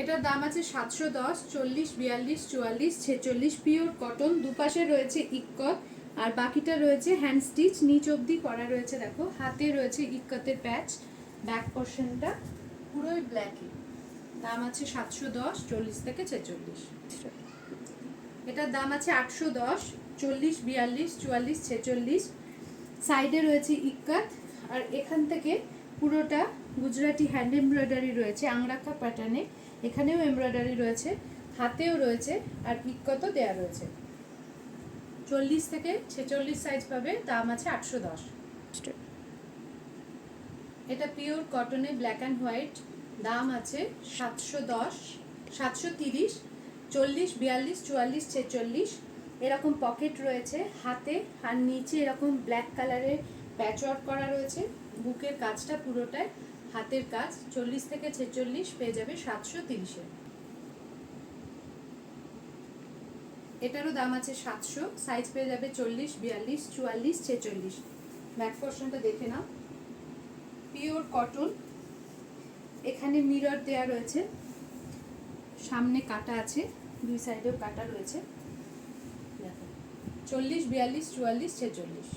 এটার দাম আছে 710, 40, 42, 44, 46 পিওর কটন। দুপাশে রয়েছে ইক্কত আর বাকিটা রয়েছে হ্যান্ড স্টিচ, নিচ অবধি করা রয়েছে। দেখো হাতে রয়েছে ইক্কতের প্যাচ, ব্যাক পোর্শনটা পুরোই ব্ল্যাকে। দাম আছে 710, 40 থেকে 46। এটার দাম আছে 810, 40, 42, 44, 46। সাইডে রয়েছে ইক্কত আর এখান থেকে পুরোটা গুজরাটি হ্যান্ড এমব্রয়ডারি রয়েছে আংরাখা প্যাটার্নে। এখানেও এমব্রয়ডারি রয়েছে, হাতেও রয়েছে আর ইক্কতও দেয়া রয়েছে। 40 থেকে 46 সাইজ পাবে। দাম আছে 810। এটা পিওর কটনে ব্ল্যাক অ্যান্ড হোয়াইট। দাম আছে 710, 730, 40, 42, 44, 46। এরকম পকেট রয়েছে হাতে আর নিচে এরকম ব্ল্যাক কালারের প্যাচওয়ার্ক করা রয়েছে। বুকের কাজটা পুরোটাই হাতের কাজ। 40 থেকে 46 পেয়ে যাবে 730-এ। এটারও দাম আছে 700, সাইজ পেয়ে যাবে 40, 42, 44, 46। ব্যাক পোর্শনটা দেখে নাও, পিওর কটন। এখানে মিরর দেয়া রয়েছে, সামনে কাটা আছে, দুই সাইডেও কাটা রয়েছে। দেখো 40, 42, 44, 46।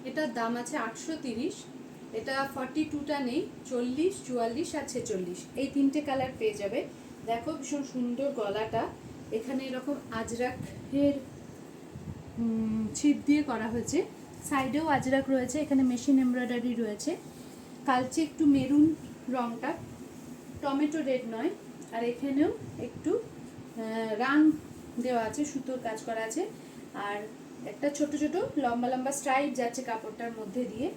এটার দাম আছে 830। এটা 42টা নেই, 40, 44 আর 46 এই তিনটে কালার পেয়ে যাবে। দেখো ভীষণ সুন্দর গলাটা, এখানে এরকম আজরাকের ছিট দিয়ে করা হয়েছে, সাইডেও আজরাক রয়েছে, এখানে মেশিন এমব্রয়ডারি রয়েছে। কালচে একটু মেরুন রংটা, টমেটো রেড নয়। আর এখানেও একটু রান দেওয়া আছে, সুতোর কাজ করা আছে। আর একটা ছোট ছোট লম্বা লম্বা স্ট্রাইপ যাচ্ছে কাপড়টার মধ্যে দিয়ে।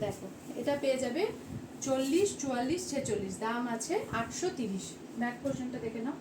দেখো এটা পেয়ে যাবে 40, 44, 46। দাম আছে 830। ব্যাক পোর্শনটা দেখে নাও।